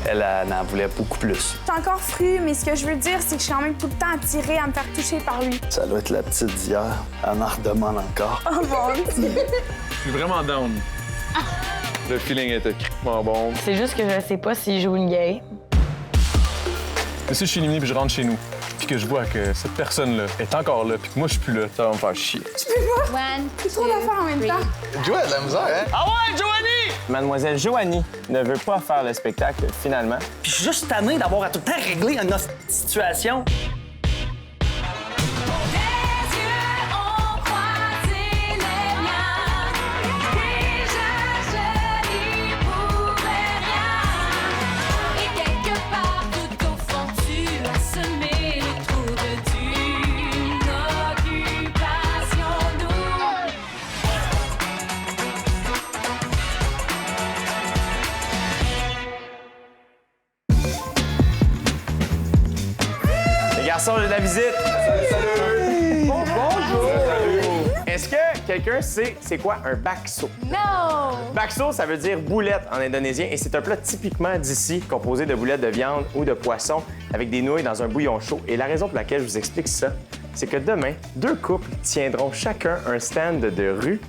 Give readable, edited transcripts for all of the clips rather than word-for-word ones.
Elle en voulait beaucoup plus. Je suis encore fru, mais ce que je veux dire, c'est que je suis quand même tout le temps attirée à me faire toucher par lui. Ça doit être la petite d'hier. Elle en redemande encore. Oh mon Dieu! Je suis vraiment down. Le feeling était crissement bon. C'est juste que je sais pas s'il joue une game. Mais si je suis éliminé puis je rentre chez nous, puis que je vois que cette personne-là est encore là, puis que moi, je suis plus là, ça va me faire chier. Tu peux pas? C'est trop d'affaires en même temps. Joe a de la misère, hein? Ah ouais, Joanie! Mademoiselle Joanie ne veut pas faire le spectacle, finalement. Puis je suis juste tanné d'avoir à tout le temps régler une autre situation. Garçon, j'ai de la visite. Salut! Bonjour! Est-ce que quelqu'un sait c'est quoi un bakso? Non! Bakso, ça veut dire boulette en indonésien et c'est un plat typiquement d'ici, composé de boulettes de viande ou de poisson avec des nouilles dans un bouillon chaud. Et la raison pour laquelle je vous explique ça, c'est que demain, 2 couples tiendront chacun un stand de rue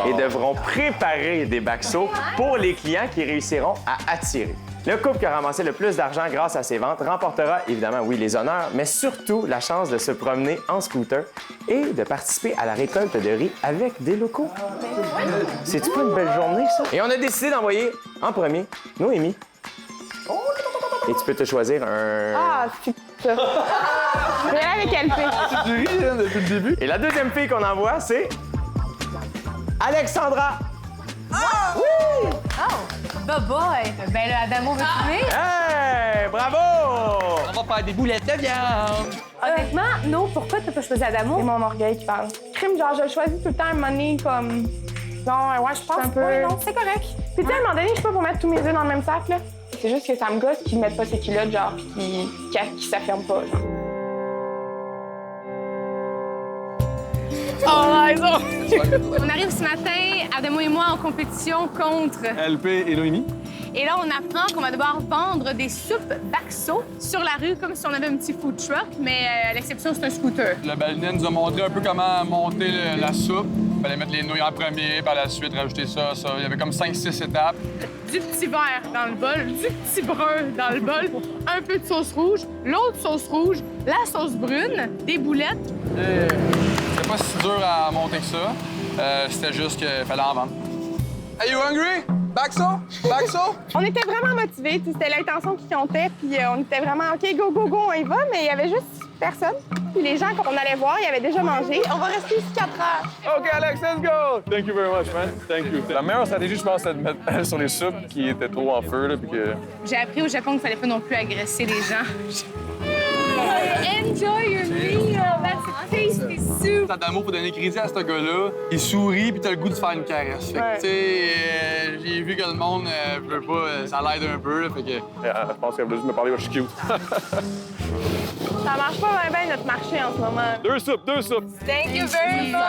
et devront préparer des baksos pour les clients qui réussiront à attirer. Le couple qui a ramassé le plus d'argent grâce à ses ventes remportera évidemment, oui, les honneurs, mais surtout la chance de se promener en scooter et de participer à la récolte de riz avec des locaux. C'est-tu pas une belle journée, ça? Et on a décidé d'envoyer en premier Noémie. Et tu peux te choisir un... Ah, c'est ça. Je vais aller avec elle. Tu ris, hein, depuis le début. Et la deuxième fille qu'on envoie, c'est... Alexandra! Bah boy! Ben là, Adamo veut filmer? Hey! Bravo! On va faire des boulettes de viande. Honnêtement, non, pourquoi t'as pas choisi Adamo? C'est mon orgueil qui parle. Crime, genre, je le choisis tout le temps à un moment donné, comme... Non, ouais, je pense un peu... Ouais, non, c'est correct. Puis tu sais, à un moment donné, je suis pas pour mettre tous mes œufs dans le même sac, là. C'est juste que ça me gosse qu'ils mettent pas ces culottes, genre, puis qu'ils s'affirment pas, genre. On arrive ce matin, Adamo et moi, en compétition contre. LP et Noémie. Et là, on apprend qu'on va devoir vendre des soupes bakso sur la rue, comme si on avait un petit food truck, mais à l'exception, c'est un scooter. Le balinier nous a montré un peu comment monter la soupe. Il fallait mettre les nouilles en premier, par la suite rajouter ça. Il y avait comme 5-6 étapes. Du petit vert dans le bol, du petit brun dans le bol, un peu de sauce rouge, l'autre sauce rouge, la sauce brune, des boulettes. C'était pas si dur à monter que ça. C'était juste qu'il fallait en vendre. Are you hungry? Bakso? Bakso? On était vraiment motivés, c'était l'intention qui comptait, puis on était vraiment OK, go, go, go, on y va, mais il y avait juste personne. Puis les gens qu'on allait voir, ils avaient déjà mangé. On va rester ici 4 heures. OK, Alex, let's go! Thank you very much, man. Thank you. La meilleure stratégie, je pense, c'est de mettre elle sur les soupes qui étaient trop en feu, là, puis que... J'ai appris au Japon qu'il fallait pas non plus agresser les gens. Enjoy your meal! That's a tasty soup! T'as d'amour pour donner crédit à ce gars-là. Il sourit, puis t'as le goût de faire une caresse. Fait que, tu sais, j'ai vu que le monde veut pas, ça l'aide un peu, là, fait que... Je pense qu'elle voulait juste me parler, je suis cute. Ça marche pas bien notre marché en ce moment. 2 soupes, 2 soupes. Thank you very much!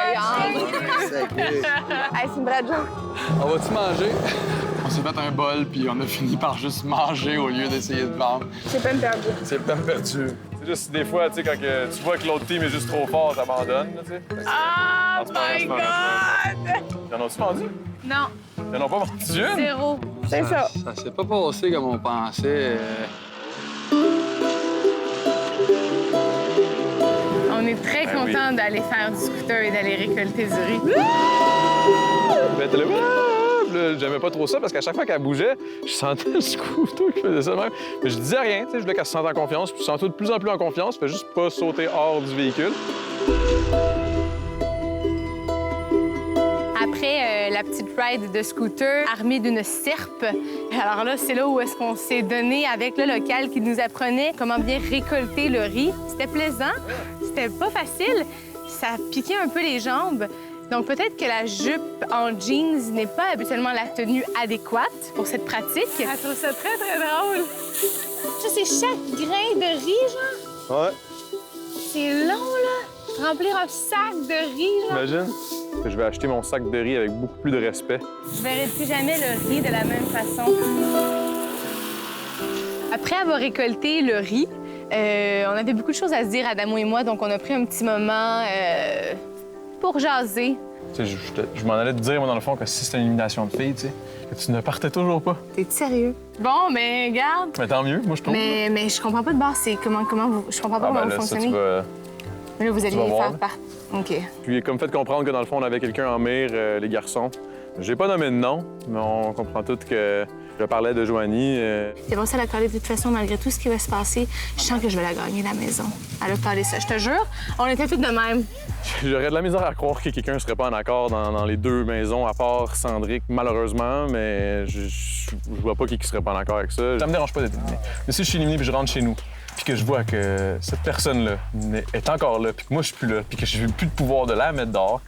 Hey, c'est une vraie joke. On va-tu manger? On s'est fait un bol, puis on a fini par juste manger au lieu d'essayer de vendre. C'est peine perdue. C'est le temps perdu. C'est juste des fois, tu sais, quand tu vois que l'autre team est juste trop fort, t'abandonnes, tu sais. Oh my God! Ils en ont-tu vendu? Non, Ils en ont pas vendu une? zéro. C'est ça. Ça s'est pas passé comme on pensait. On est très contents d'aller faire du scooter et d'aller récolter du riz. Ben, t'es là, là, j'aimais pas trop ça parce qu'à chaque fois qu'elle bougeait, je sentais le scooter qui faisait ça de même. Mais je disais rien, tu sais, je voulais qu'elle se sente en confiance. Puis je sentais de plus en plus en confiance, je fais juste pas sauter hors du véhicule. Après la petite ride de scooter armée d'une serpe, alors là, c'est là où est-ce qu'on s'est donné avec le local qui nous apprenait comment bien récolter le riz. C'était plaisant, c'était pas facile, ça piquait un peu les jambes. Donc peut-être que la jupe en jeans n'est pas habituellement la tenue adéquate pour cette pratique. Je trouve ça très, très drôle. Ça, c'est chaque grain de riz, genre? Ouais. C'est long, là. Remplir un sac de riz, genre. Imagine. Je vais acheter mon sac de riz avec beaucoup plus de respect. Je verrai plus jamais le riz de la même façon. Après avoir récolté le riz, on avait beaucoup de choses à se dire, Adamo et moi, donc on a pris un petit moment pour jaser. Tu sais, je m'en allais te dire, moi, dans le fond, que si c'était une élimination de filles, tu sais, que tu ne partais toujours pas. T'es sérieux? Bon, mais regarde. Mais tant mieux, moi, je trouve. Mais je comprends pas de base, c'est comment vous... Je comprends pas comment vous là, fonctionnez. Ça, tu vas... Mais là, vous allez vas les voir, faire là. part. OK. Puis, comme fait comprendre que, dans le fond, on avait quelqu'un en mire, les garçons. J'ai pas nommé de nom, mais on comprend tous que je parlais de Joanie. C'est bon, ça l'a collé de toute façon, malgré tout ce qui va se passer. Je sens que je vais la gagner, la maison. Elle a parlé ça, je te jure. On était toutes de même. J'aurais de la misère à croire que quelqu'un serait pas en accord dans les deux maisons, à part Cendric, malheureusement, mais je vois pas qui serait pas en accord avec ça. Ça me dérange pas d'être éliminé. Mais si je suis éliminé puis je rentre chez nous, puis que je vois que cette personne-là est encore là, puis que moi je suis plus là, puis que j'ai plus de pouvoir de la mettre dehors,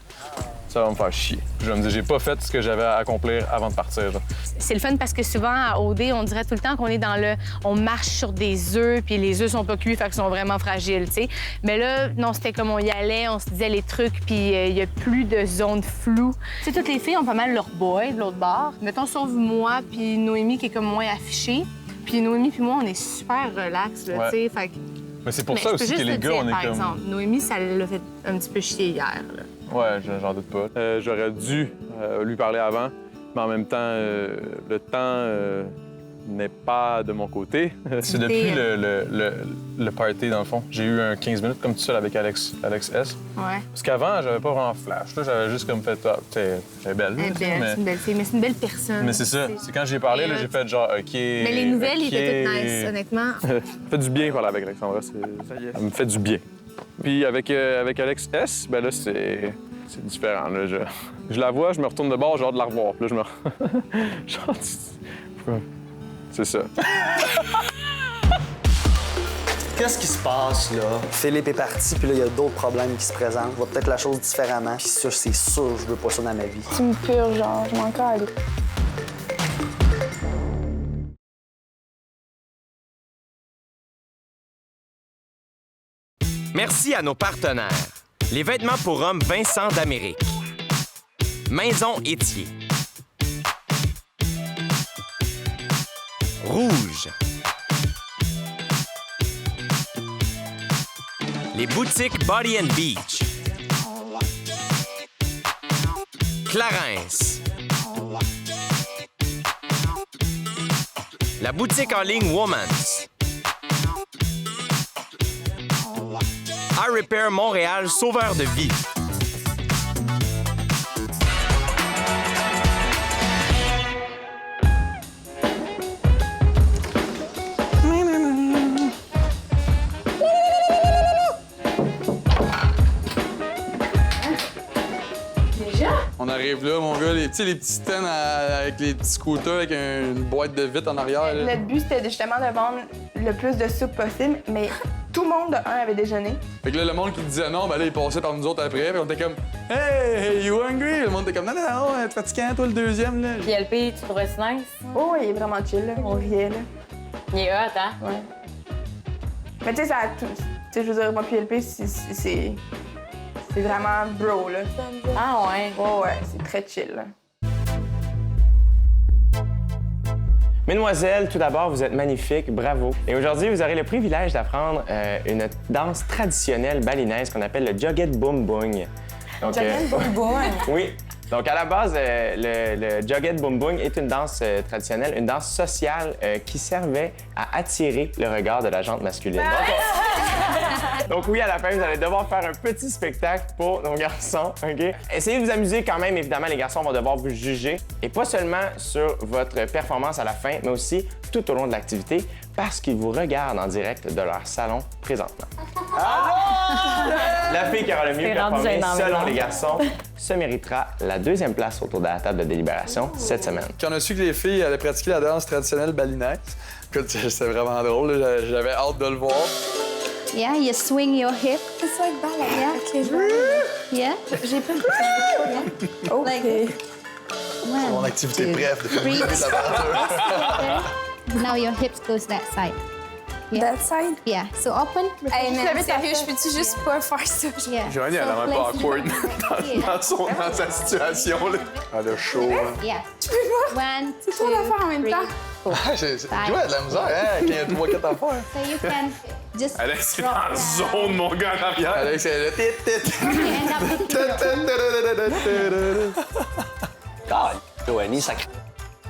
ça va me faire chier. Je vais me dire, j'ai pas fait ce que j'avais à accomplir avant de partir. Genre. C'est le fun parce que souvent, à OD, on dirait tout le temps qu'on est dans le... On marche sur des œufs, puis les œufs sont pas cuits, fait qu'ils sont vraiment fragiles, tu sais. Mais là, non, c'était comme on y allait, on se disait les trucs, puis il y a plus de zone floue. Tu sais, toutes les filles ont pas mal leur boy de l'autre bord. Mettons, sauf moi, puis Noémie, qui est comme moins affichée. Puis Noémie puis moi, on est super relax, là, tu sais, fait que... Mais c'est pour ça aussi que les gars, on est par comme... exemple, Noémie, ça l'a fait un petit peu chier hier, là. Ouais, j'en doute pas. J'aurais dû lui parler avant, mais en même temps, le temps n'est pas de mon côté. C'est depuis le party, dans le fond. J'ai eu un 15 minutes comme tout seul avec Alex S. Ouais. Parce qu'avant, j'avais pas vraiment flash. Là, j'avais juste comme fait, ah, elle est belle. Elle est belle, c'est une belle fille, mais c'est une belle personne. Mais c'est ça. C'est quand j'ai parlé, là, j'ai fait genre, OK. Mais les nouvelles, ils étaient toutes nice, honnêtement. Ça fait du bien parler avec Alexandra. Ça me fait du bien. Puis avec Alex S, ben là, c'est différent. Là. Je la vois, je me retourne de bord, j'ai hâte de la revoir. Puis là, genre, c'est ça. Qu'est-ce qui se passe, là? Philippe est parti, puis là, il y a d'autres problèmes qui se présentent. Je vois peut-être la chose différemment. Puis ça, c'est sûr, je veux pas ça dans ma vie. Tu me purges, genre, je m'en encore aller. Merci à nos partenaires. Les vêtements pour hommes Vincent d'Amérique. Maison Étier. Rouge. Les boutiques Body and Beach. Clarence. La boutique en ligne Woman's. iRepair Montréal, sauveur de vie. On arrive là, mon gars, les petits stands avec les petits scooters avec une boîte de vitre en arrière. Là. Notre but, c'était justement de vendre le plus de soupe possible, mais tout le monde, de un, avait déjeuné. Fait que là, le monde qui disait non, ben là, il passait par nous autres après, puis on était comme Hey, you hungry? Le monde était comme non, t'es fatiguant, toi, le deuxième, là. Puis LP, tu trouverais ça nice? Oh, il est vraiment chill, là. On riait, là. Il est hot, hein? Ouais. Mais tu sais, ça a tout. Tu sais, je veux dire, moi, puis LP, c'est vraiment bro, là. Ah ouais? Oh, ouais, c'est très chill, là. Mesdemoiselles, tout d'abord, vous êtes magnifiques, bravo. Et aujourd'hui, vous aurez le privilège d'apprendre une danse traditionnelle balinaise qu'on appelle le Joget Boom Boom. Donc, Joget Boom Boom? Oui. Donc, à la base, le Joget Boom Boom est une danse traditionnelle, une danse sociale qui servait à attirer le regard de la gente masculine. Donc oui, à la fin, vous allez devoir faire un petit spectacle pour nos garçons, OK? Essayez de vous amuser quand même, évidemment, les garçons vont devoir vous juger. Et pas seulement sur votre performance à la fin, mais aussi tout au long de l'activité, parce qu'ils vous regardent en direct de leur salon présentement. La fille qui aura le mieux performé, selon les garçons, se méritera la deuxième place autour de la table de délibération cette semaine. Quand on a su que les filles allaient pratiquer la danse traditionnelle balinaise, écoute, c'était vraiment drôle, là. J'avais hâte de le voir. Yeah, you swing your hip. It's like ballet. Yeah. OK, je vais... Yeah. J'ai pas... OK. Like, one, Mon activité two, bref de three. de l'aventure. Now your hips goes that side. Yeah. That side? Yeah. So open. Hey, mais sérieux, je peux-tu juste pas faire ça? Yeah. Joanie, elle a So même pas place awkward it- dans sa situation. Là. Elle a chaud. Yeah. Tu peux pas? 1, 2, C'est trop d'affaires en même temps. 3. cool. Tu vois, de la misère, hein, quand il y a 3-4 affaires. So you can just Alex, c'est drop dans la down. zone, mon gars, en arrière. Alex, elle est And end up picking it up. Ah, Joanie, ça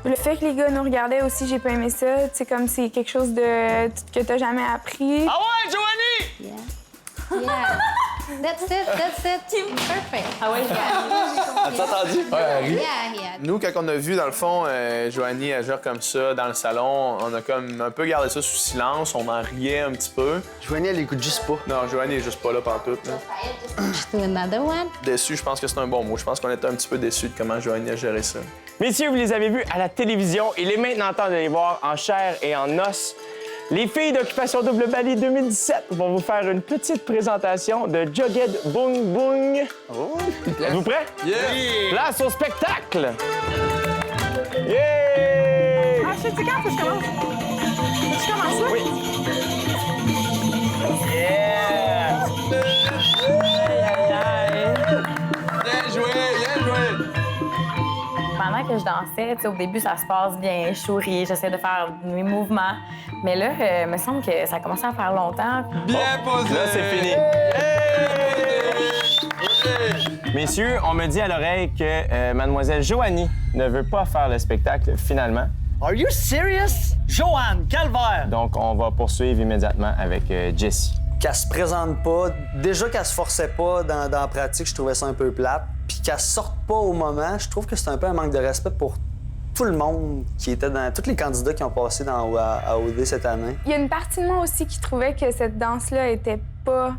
Le fait que les gars nous regardaient aussi, j'ai pas aimé ça. C'est comme c'est quelque chose de que t'as jamais appris. Ah ouais, Joanie! Yeah. Yeah. That's it. Perfect. Ah ouais, As-tu entendu? Yeah. Nous, quand on a vu, dans le fond, Joanie agir comme ça dans le salon, on a comme un peu gardé ça sous silence, on en riait un petit peu. Joanie, elle écoute juste pas. Non, Joanie est juste pas là partout. Là. Just do another one. Déçu, je pense que c'est un bon mot. Je pense qu'on était un petit peu déçus de comment Joanie a géré ça. Messieurs, vous les avez vus à la télévision. Il est maintenant temps de les voir en chair et en os. Les filles d'Occupation Double Bali 2017 vont vous faire une petite présentation de Jughead Boom Boom. Êtes-vous prêts? Yeah! Place au spectacle! Yeah! Ah, je sais quand, faut que je commence. Faut que je commence, là? Oui. Yeah! Bien joué, bien joué! Pendant que je dansais, tu sais, au début, ça se passe bien, je souris, j'essaie de faire mes mouvements. Mais là, il me semble que ça a commencé à faire longtemps. Bien posé! Là, c'est fini. Messieurs, on me dit à l'oreille que mademoiselle Joanie ne veut pas faire le spectacle finalement. Are you serious? Joanne, calvaire! Donc, on va poursuivre immédiatement avec Jessie. Qu'elle se présente pas. Déjà qu'elle se forçait pas dans la pratique, je trouvais ça un peu plate. Puis qu'elle sorte pas au moment, je trouve que c'est un peu un manque de respect pour tout le monde qui était dans... Tous les candidats qui ont passé à OD cette année. Il y a une partie de moi aussi qui trouvait que cette danse-là était pas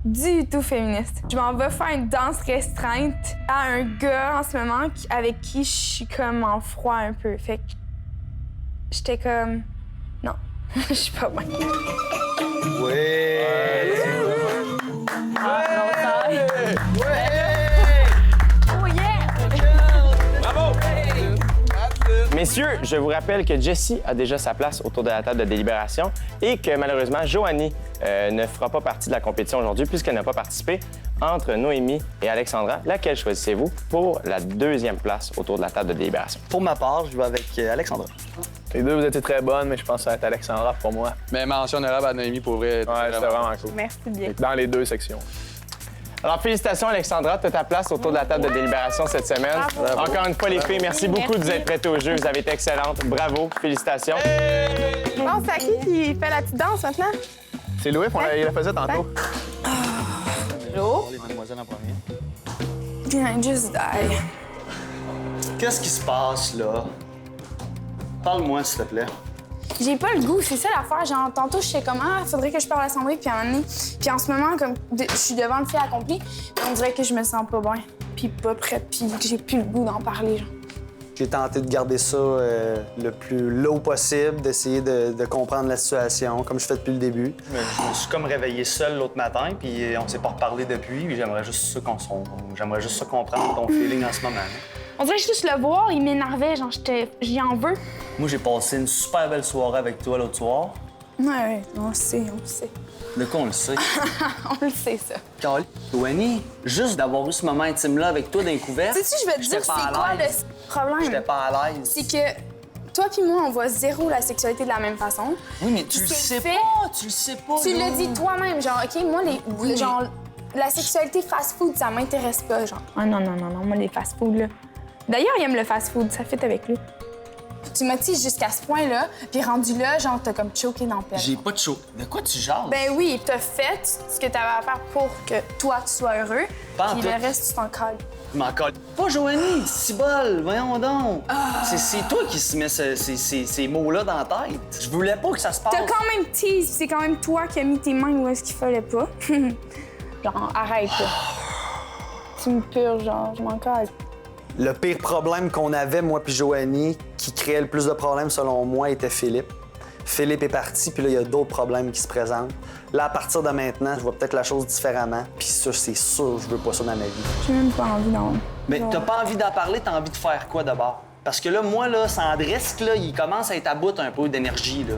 du tout féministe. Je m'en vais faire une danse restreinte à un gars en ce moment avec qui je suis comme en froid un peu. Fait que j'étais comme... Non, je suis pas bonne. Oh yeah! Messieurs, je vous rappelle que Jessie a déjà sa place autour de la table de délibération et que malheureusement, Joanie ne fera pas partie de la compétition aujourd'hui puisqu'elle n'a pas participé. Entre Noémie et Alexandra, laquelle choisissez-vous pour la deuxième place autour de la table de délibération? Pour ma part, je vais avec Alexandra. Les deux, vous étiez très bonnes, mais je pense que ça va être Alexandra pour moi. Mais mention honorable à Noémie, pour vrai. Ouais, c'était vraiment cool. Merci bien. Dans les deux sections. Alors, félicitations, Alexandra. Tu as ta place autour de la table de délibération cette semaine. Bravo. Encore une fois, les filles, merci beaucoup de vous être prêtées au jeu. Vous avez été excellentes. Bravo. Félicitations. Bon, c'est à qui fait la petite danse maintenant? C'est Louis, il la faisait tantôt. Pour les mademoiselles en premier. Can I just die? Qu'est-ce qui se passe, là? Parle-moi, s'il te plaît. J'ai pas le goût, c'est ça l'affaire. Genre, tantôt, je sais comment, faudrait que je parle à Sandrine, puis à un moment donné. Puis en ce moment, comme je suis devant le fait accompli, on dirait que je me sens pas bien, puis pas prête, puis que j'ai plus le goût d'en parler, genre. J'ai tenté de garder ça le plus low possible, d'essayer de comprendre la situation, comme je fais depuis le début. Je me suis comme réveillé seul l'autre matin, puis on s'est pas reparlé depuis, puis j'aimerais juste ça comprendre ton feeling en ce moment. On dirait que juste le voir, il m'énervait, genre, j'y en veux. Moi, j'ai passé une super belle soirée avec toi l'autre soir. Ouais, on le sait, on le sait. De quoi on le sait? On le sait, ça. Joanie, juste d'avoir eu ce moment intime-là avec toi d'un couvert. Sais-tu, je vais te dire, j'étais pas c'est à quoi l'aise. le problème? J'étais pas à l'aise. C'est que toi puis moi, on voit zéro la sexualité de la même façon. Oui, mais tu le c'est sais fait. pas, tu le sais pas. Tu là. le dis toi-même, genre, OK, moi, Oui, genre, la sexualité fast-food, ça m'intéresse pas, genre. Ah non, moi, les fast-food, là. D'ailleurs, il aime le fast-food, ça fit avec lui. Tu m'as dit jusqu'à ce point-là, puis rendu là, genre, t'as comme choqué dans le pelle. J'ai pas de chaud. De quoi tu jases? Ben oui, t'as fait ce que t'avais à faire pour que toi, tu sois heureux, Pas en puis tout. le reste, tu t'en colles. Je m'en colle. Pas Joanie, c'est bol, voyons donc. C'est toi qui se mets ces mots-là dans la tête. Je voulais pas que ça se passe. T'as quand même tease, puis c'est quand même toi qui as mis tes mains où est-ce qu'il fallait pas. Genre, arrête, là. Tu me purges, genre, je m'en colle. Le pire problème qu'on avait, moi puis Joanie, qui créait le plus de problèmes selon moi, était Philippe. Philippe est parti, puis là, il y a d'autres problèmes qui se présentent. Là, à partir de maintenant, je vois peut-être la chose différemment, puis ça, c'est sûr, je veux pas ça dans ma vie. J'ai même pas envie d'en... Mais t'as pas envie d'en parler, t'as envie de faire quoi d'abord? Parce que là, moi, là, Sandrisque, là, il commence à être à bout un peu d'énergie, là.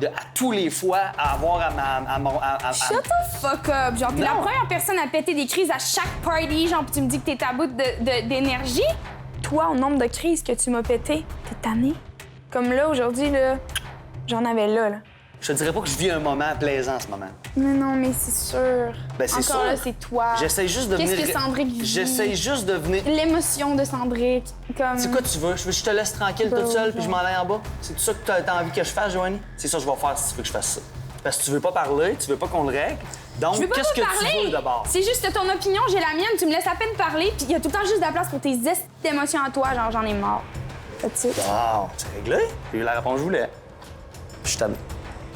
À tous les fois, à avoir à Shut the fuck up! Genre, t'es la première personne à péter des crises à chaque party, genre, pis tu me dis que t'es à bout d'énergie? Toi, au nombre de crises que tu m'as pété, t'es tanné? Comme là, aujourd'hui, là, j'en avais là. Je te dirais pas que je vis un moment plaisant en ce moment. Mais non, mais c'est sûr. Ben, c'est Encore sûr. là, c'est toi. J'essaie juste de venir... Qu'est-ce que Cendrick vit? J'essaie juste de venir... L'émotion de Cendrick, comme... C'est quoi tu veux? Je veux que je te laisse tranquille toute seule puis je m'en aille en bas? C'est tout ça que t'as envie que je fasse, Joanie? C'est ça que je vais faire si tu veux que je fasse ça. Parce que tu veux pas parler, tu veux pas qu'on le règle. Donc, Je veux pas qu'est-ce te que parler. tu veux d'abord? C'est juste ton opinion, j'ai la mienne. Tu me laisses à peine parler, puis il y a tout le temps juste de la place pour tes émotions à toi. Genre, j'en ai marre. That's it. Wow, c'est réglé. J'ai eu la réponse que je voulais. Puis je t'aime.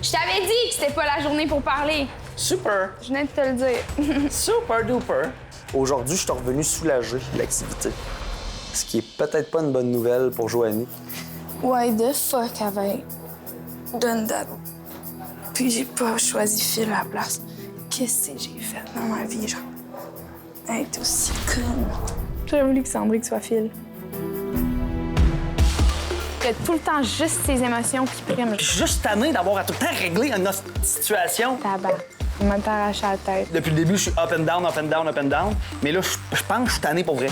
Je t'avais dit que c'était pas la journée pour parler. Super. Je venais de te le dire. Super duper. Aujourd'hui, je suis revenu soulagé de l'activité. Ce qui est peut-être pas une bonne nouvelle pour Joanie. Why the fuck avait done that? Puis j'ai pas choisi Phil à la place. Qu'est-ce que j'ai fait dans ma vie, genre? Être aussi conne. J'aurais voulu que Cendrick soit Phil. Il y a tout le temps juste ses émotions qui priment. Je suis juste tanné d'avoir à tout le temps régler une autre situation. Tabac. Il m'a arraché la tête. Depuis le début, je suis up and down, up and down, up and down. Mais là, je pense que je suis tanné pour vrai.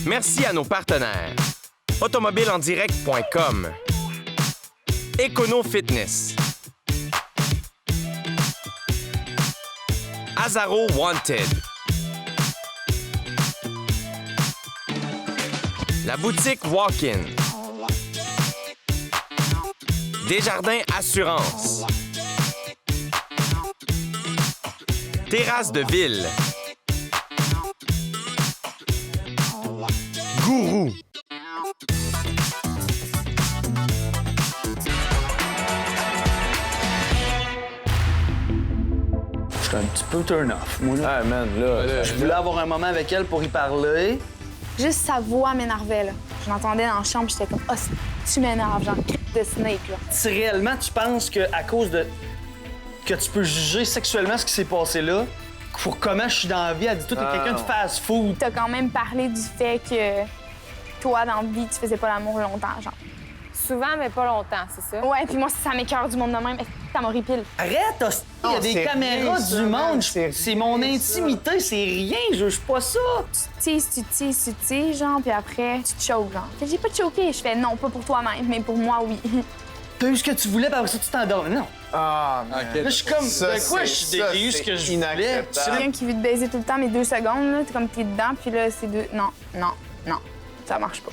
Merci à nos partenaires. Automobilendirect.com, Econo Fitness, Azaro Wanted, la boutique Walk-in, Desjardins Assurance, Terrasse de Ville, Gourou. Je suis un petit peu turn-off, moi, là. Ah, man, là. Je voulais avoir un moment avec elle pour y parler. Juste sa voix m'énervait, là. Je l'entendais dans la chambre, j'étais comme, oh, tu m'énerves, genre, de Snake, là. Si réellement tu penses qu'à cause de. que tu peux juger sexuellement ce qui s'est passé là, pour comment je suis dans la vie, elle dit toi, t'es quelqu'un de fast-food. T'as quand même parlé du fait que toi, dans la vie, tu faisais pas l'amour longtemps, genre. Souvent, mais pas longtemps, c'est ça? Ouais, puis moi, ça m'écoeure du monde de même. Ça m'horripile. Arrête, hostie, il y a des c'est caméras rien, ça, du man, monde. c'est C'est mon intimité, c'est rien, je juge pas ça. Tu teases, genre, puis après, tu te choques, genre. Fait que j'ai pas choqué. Je fais non, pas pour toi-même, mais pour moi, oui. T'as eu ce que tu voulais, puis après ça, tu t'endors. Non. Ah, Là, je suis comme, de quoi j'ai eu ce que je voulais? C'est quelqu'un qui veut te baiser tout le temps, mais 2 secondes, là, t'es comme t'es dedans, puis là, c'est deux. Non, ça marche pas.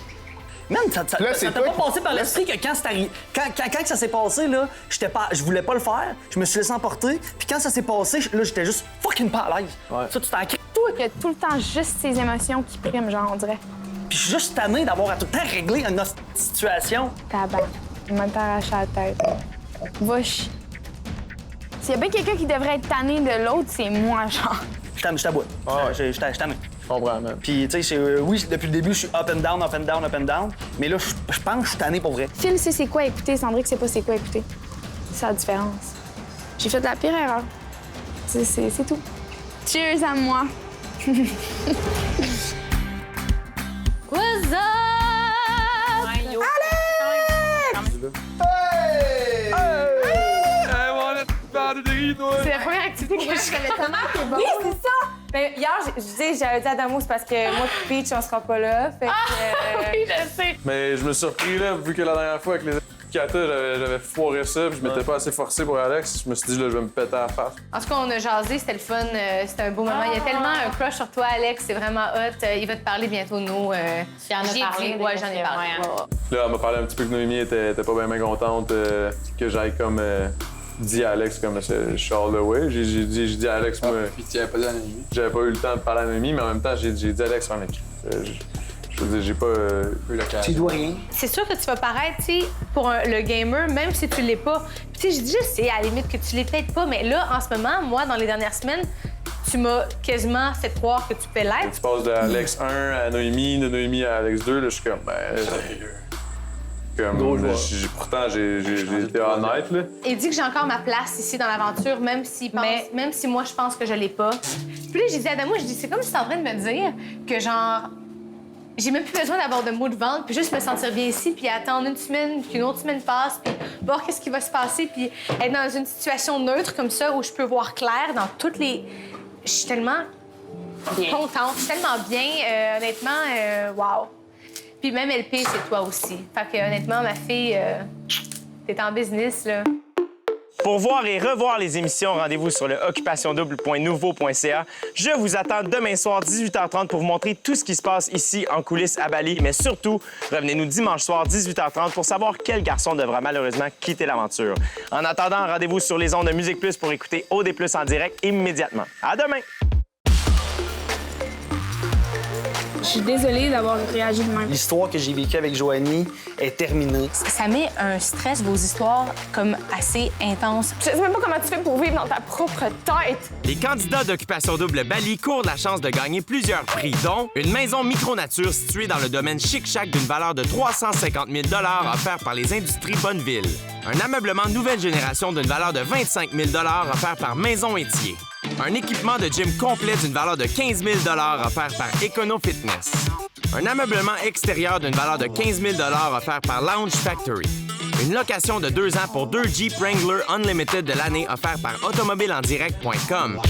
Man, ça t'a pas passé par l'esprit que quand c'est arrivé, quand ça s'est passé, là, je voulais pas le faire, je me suis laissé emporter, puis quand ça s'est passé, là, j'étais juste fucking pas à l'aise. Ça, tu t'en cries, toi. Il y a tout le temps juste ses émotions qui priment, genre, on dirait. Puis je suis juste tanné d'avoir à tout le temps régler une autre situation. Tabac. Il m'a arraché la tête. Va chier. S'il y a bien quelqu'un qui devrait être tanné de l'autre, c'est moi, genre. Je t'aboute. Je tanné. Je comprends, man. Puis, tu sais, oui, depuis le début, je suis up and down, up and down, up and down. Mais là, je pense que je suis tanné pour vrai. Phil sait c'est quoi écouter, Cendrick sait pas c'est quoi écouter. C'est la différence. J'ai fait la pire erreur. C'est tout. Cheers à moi. What's up? C'est la première activité que je connais tellement que bon. Oui, c'est ça! Mais hier, j'avais dit à Damo, c'est parce que moi et Peach, on sera pas là. Fait que. Oui, je sais. Mais je me suis surpris, là, vu que la dernière fois avec les Kata, j'avais foiré ça, puis je m'étais pas assez forcé pour Alex. Je me suis dit, là, je vais me péter à la face. En tout cas, on a jasé, c'était le fun, c'était un beau moment. Il y a tellement un crush sur toi, Alex, c'est vraiment hot. Il va te parler bientôt de nous. Tu en as parlé? Ouais, j'en ai parlé. Là, elle m'a parlé un petit peu que Noémie était pas bien contente que j'aille comme dit à Alex comme je suis all the way. J'ai dit à Alex, moi. Puis tu avais pas dit à Noémie. J'avais pas eu le temps de parler à Noémie, mais en même temps, j'ai dit à Alex, mec, je veux dire, j'ai pas eu l'occasion. Tu dois rien. C'est sûr que tu vas paraître, tu sais, pour le gamer, même si tu l'es pas. Puis, tu sais, je sais à la limite que tu l'es peut-être pas, mais là, en ce moment, moi, dans les dernières semaines, tu m'as quasiment fait croire que tu peux l'être. Tu passes de Alex 1 à Noémie, de Noémie à Alex 2, là, je suis comme, pourtant, j'ai été honnête, là. Il dit que j'ai encore ma place ici dans l'aventure, même si moi, je pense que je l'ai pas. Puis là, j'ai dit à Adamo, c'est comme si tu es en train de me dire que, genre, j'ai même plus besoin d'avoir de mots de vente, puis juste me sentir bien ici, puis attendre une semaine, puis une autre semaine passe, puis voir qu'est-ce qui va se passer, puis être dans une situation neutre comme ça où je peux voir clair dans toutes les... Je suis tellement Bien. Contente, tellement bien. Honnêtement, wow. Puis même LP, c'est toi aussi. Fait que honnêtement, ma fille, t'es en business, là. Pour voir et revoir les émissions, rendez-vous sur le occupationdouble.nouveau.ca. Je vous attends demain soir, 18h30, pour vous montrer tout ce qui se passe ici en coulisses à Bali. Mais surtout, revenez-nous dimanche soir, 18h30, pour savoir quel garçon devra malheureusement quitter l'aventure. En attendant, rendez-vous sur les ondes de Musique Plus pour écouter OD Plus en direct immédiatement. À demain! Je suis désolée d'avoir réagi de même. L'histoire que j'ai vécue avec Joanie est terminée. Ça met un stress, vos histoires, comme assez intenses. Je sais même pas comment tu fais pour vivre dans ta propre tête. Les candidats d'Occupation Double Bali courent la chance de gagner plusieurs prix, dont une maison micro-nature située dans le domaine Chic-Chac d'une valeur de 350 000 offert par les Industries Bonneville. Un ameublement nouvelle génération d'une valeur de 25 000 offert par Maison Étier. Un équipement de gym complet d'une valeur de 15 000 offert par Econo Fitness. Un ameublement extérieur d'une valeur de 15 000 offert par Lounge Factory. Une location de 2 ans pour 2 Jeep Wrangler Unlimited de l'année offert par automobileendirect.com.